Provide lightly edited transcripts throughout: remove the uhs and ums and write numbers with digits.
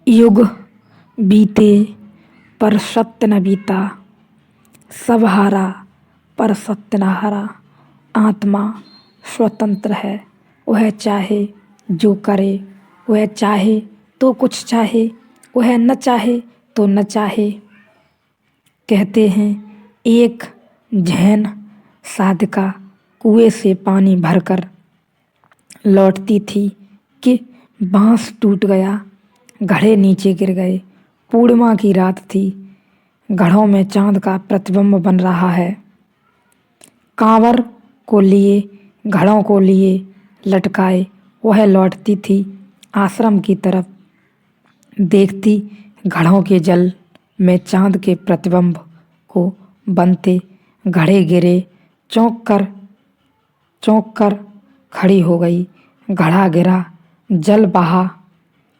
युग बीते पर सत्य न बीता, सब हारा पर सत्य न हारा। आत्मा स्वतंत्र है, वह चाहे जो करे, वह चाहे तो कुछ चाहे, वह न चाहे तो न चाहे। कहते हैं एक जैन साधिका कुएं से पानी भरकर लौटती थी कि बांस टूट गया, घड़े नीचे गिर गए। पूर्णिमा की रात थी, घड़ों में चांद का प्रतिबिंब बन रहा है। कांवर को लिए, घड़ों को लिए लटकाए वह लौटती थी आश्रम की तरफ। देखती घड़ों के जल में चांद के प्रतिबिंब को बनते, घड़े गिरे, चौंक कर खड़ी हो गई। घड़ा गिरा, जल बहा,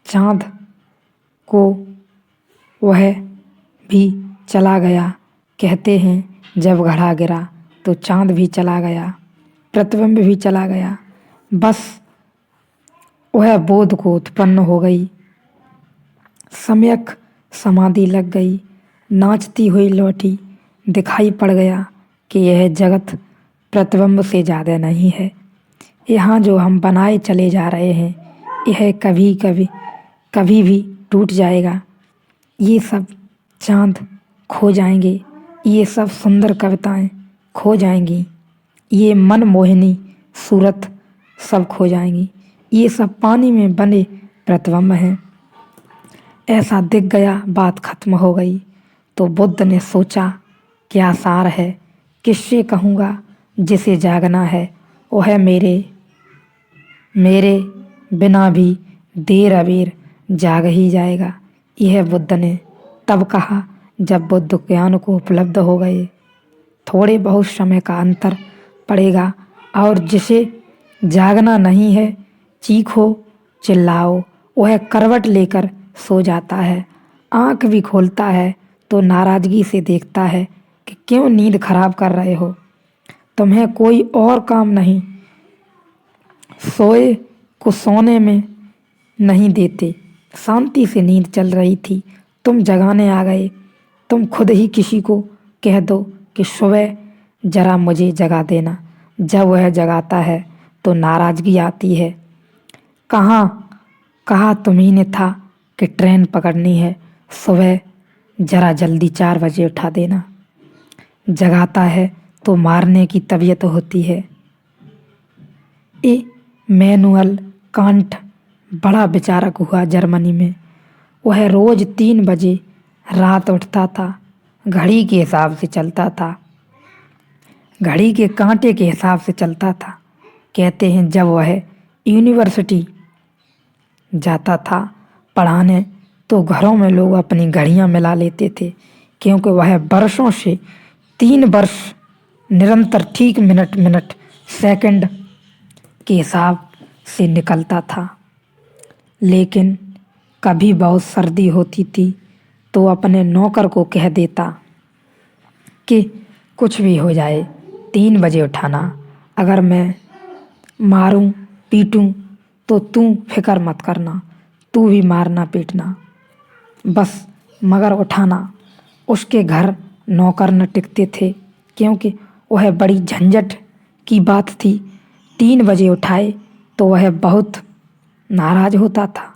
चांद को वह भी चला गया। कहते हैं जब घड़ा गिरा तो चांद भी चला गया, प्रतिबिंब भी चला गया। बस वह बोध को उत्पन्न हो गई, सम्यक समाधि लग गई, नाचती हुई लौटी। दिखाई पड़ गया कि यह जगत प्रतिबिंब से ज़्यादा नहीं है। यहाँ जो हम बनाए चले जा रहे हैं यह कभी भी टूट जाएगा। ये सब चांद खो जाएंगे, ये सब सुंदर कविताएं खो जाएंगी, ये मनमोहिनी सूरत सब खो जाएंगी। ये सब पानी में बने प्रतिबिंब हैं। ऐसा दिख गया, बात खत्म हो गई। तो बुद्ध ने सोचा क्या सार है, किससे कहूँगा जिसे जागना है। वह मेरे बिना भी देर अबेर जाग ही जाएगा। यह बुद्ध ने तब कहा जब बुद्ध ज्ञान को उपलब्ध हो गए। थोड़े बहुत समय का अंतर पड़ेगा और जिसे जागना नहीं है, चीखो चिल्लाओ, वह करवट लेकर सो जाता है। आँख भी खोलता है तो नाराज़गी से देखता है कि क्यों नींद खराब कर रहे हो, तुम्हें कोई और काम नहीं, सोए को सोने में नहीं देते। शांति से नींद चल रही थी, तुम जगाने आ गए। तुम खुद ही किसी को कह दो कि सुबह जरा मुझे जगा देना। जब वह जगाता है तो नाराज़गी आती है। कहा तुम्ही ने था कि ट्रेन पकड़नी है, सुबह जरा जल्दी 4 बजे उठा देना। जगाता है तो मारने की तबीयत होती है। इमैनुअल कांट बड़ा विचारक हुआ जर्मनी में। वह रोज 3 बजे रात उठता था, घड़ी के हिसाब से चलता था, घड़ी के कांटे के हिसाब से चलता था। कहते हैं जब वह यूनिवर्सिटी जाता था पढ़ाने तो घरों में लोग अपनी घड़ियां मिला लेते थे, क्योंकि वह वर्षों से 3 वर्ष निरंतर ठीक मिनट सेकंड के हिसाब से निकलता था। लेकिन कभी बहुत सर्दी होती थी तो अपने नौकर को कह देता कि कुछ भी हो जाए 3 बजे उठाना। अगर मैं मारूं पीटूं तो तू फिक्र मत करना, तू भी मारना पीटना, बस मगर उठाना। उसके घर नौकर न टिकते थे, क्योंकि वह बड़ी झंझट की बात थी। 3 बजे उठाए तो वह बहुत नाराज होता था,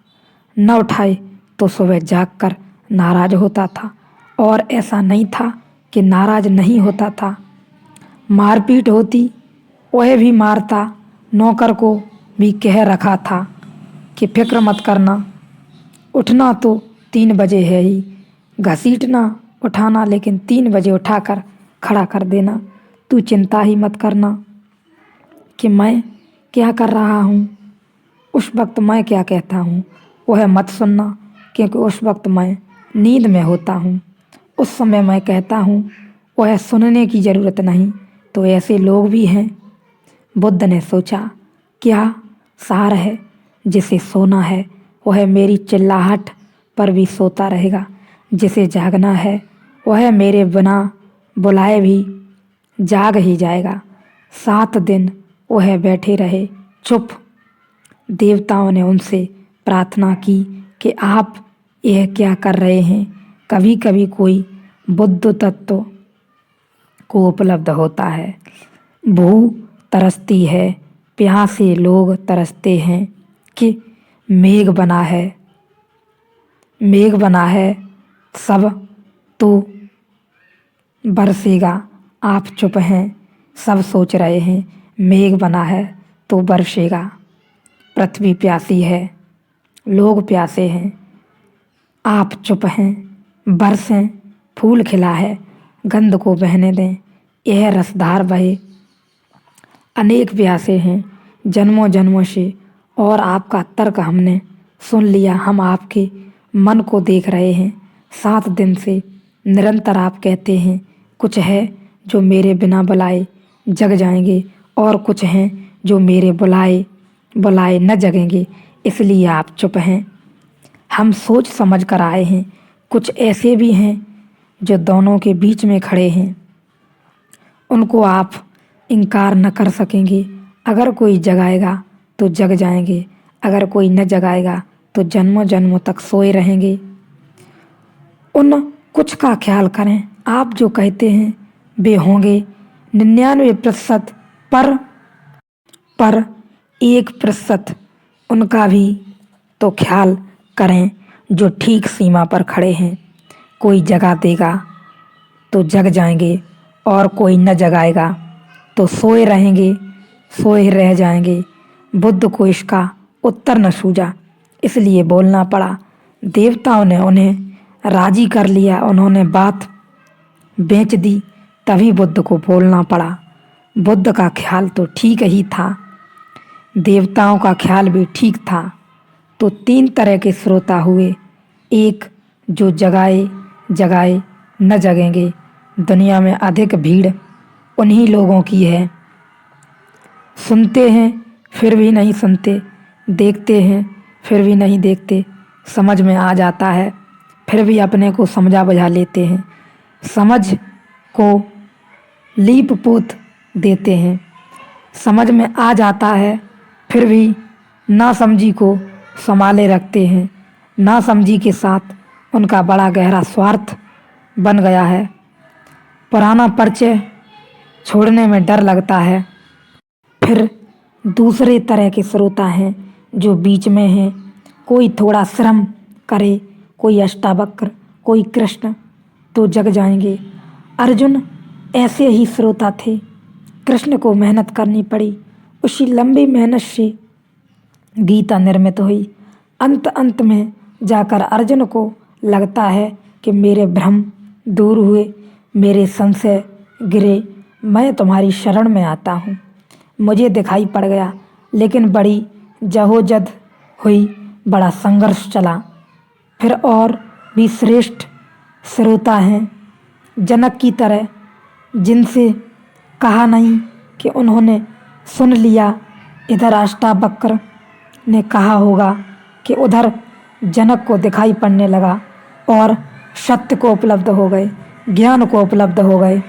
न उठाए तो सुबह जागकर नाराज होता था। और ऐसा नहीं था कि नाराज नहीं होता था, मारपीट होती वह भी मारता। नौकर को भी कह रखा था कि फिक्र मत करना, उठना तो 3 बजे है ही, घसीटना उठाना लेकिन 3 बजे उठाकर खड़ा कर देना। तू चिंता ही मत करना कि मैं क्या कर रहा हूँ, उस वक्त मैं क्या कहता हूँ वह मत सुनना, क्योंकि उस वक्त मैं नींद में होता हूँ। उस समय मैं कहता हूँ वह सुनने की ज़रूरत नहीं। तो ऐसे लोग भी हैं। बुद्ध ने सोचा क्या सार है, जिसे सोना है वह मेरी चिल्लाहट पर भी सोता रहेगा, जिसे जागना है वह मेरे बिना बुलाए भी जाग ही जाएगा। 7 दिन वह बैठे रहे चुप। देवताओं ने उनसे प्रार्थना की कि आप यह क्या कर रहे हैं। कभी कभी कोई बुद्ध तत्व को उपलब्ध होता है। भूख तरसती है, प्यासे लोग तरसते हैं कि मेघ बना है, मेघ बना है, सब तो बरसेगा। आप चुप हैं, सब सोच रहे हैं मेघ बना है तो बरसेगा। पृथ्वी प्यासी है, लोग प्यासे हैं, आप चुप हैं, बरसें, फूल खिला है, गंध को बहने दें, यह रसधार बहे। अनेक प्यासे हैं जन्मों जन्मों से, और आपका तर्क हमने सुन लिया। हम आपके मन को देख रहे हैं 7 दिन से। निरंतर आप कहते हैं कुछ है जो मेरे बिना बुलाए जग जाएंगे, और कुछ हैं जो मेरे बुलाए बुलाए न जगेंगे, इसलिए आप चुप हैं। हम सोच समझ कर आए हैं। कुछ ऐसे भी हैं जो दोनों के बीच में खड़े हैं, उनको आप इनकार न कर सकेंगे। अगर कोई जगाएगा तो जग जाएंगे, अगर कोई न जगाएगा तो जन्मों जन्मों तक सोए रहेंगे। उन कुछ का ख्याल करें। आप जो कहते हैं वे होंगे 99%, पर 1% उनका भी तो ख्याल करें जो ठीक सीमा पर खड़े हैं। कोई जगा देगा तो जग जाएंगे, और कोई न जगाएगा तो सोए रहेंगे, सोए रह जाएंगे। बुद्ध को इसका उत्तर न सूझा, इसलिए बोलना पड़ा। देवताओं ने उन्हें राजी कर लिया, उन्होंने बात बेच दी, तभी बुद्ध को बोलना पड़ा। बुद्ध का ख्याल तो ठीक ही था, देवताओं का ख्याल भी ठीक था। तो 3 तरह के श्रोता हुए। एक जो जगाए जगाए न जगेंगे। दुनिया में अधिक भीड़ उन्हीं लोगों की है। सुनते हैं फिर भी नहीं सुनते, देखते हैं फिर भी नहीं देखते, समझ में आ जाता है फिर भी अपने को समझा बुझा लेते हैं, समझ को लीप पोत देते हैं। समझ में आ जाता है फिर भी नासमझी को संभाले रखते हैं। नासमझी के साथ उनका बड़ा गहरा स्वार्थ बन गया है। पुराना परिचय छोड़ने में डर लगता है। फिर दूसरे तरह के श्रोता हैं जो बीच में हैं। कोई थोड़ा श्रम करे, कोई अष्टावक्र, कोई कृष्ण, तो जग जाएंगे। अर्जुन ऐसे ही श्रोता थे। कृष्ण को मेहनत करनी पड़ी, उसी लंबी मेहनत से गीता निर्मित हुई। अंत में जाकर अर्जुन को लगता है कि मेरे भ्रम दूर हुए, मेरे संशय गिरे, मैं तुम्हारी शरण में आता हूँ। मुझे दिखाई पड़ गया, लेकिन बड़ी जहोजद हुई, बड़ा संघर्ष चला। फिर और भी श्रेष्ठ श्रोता हैं जनक की तरह, जिनसे कहा नहीं कि उन्होंने सुन लिया। इधर अष्टावक्र ने कहा होगा कि उधर जनक को दिखाई पड़ने लगा, और सत्य को उपलब्ध हो गए, ज्ञान को उपलब्ध हो गए।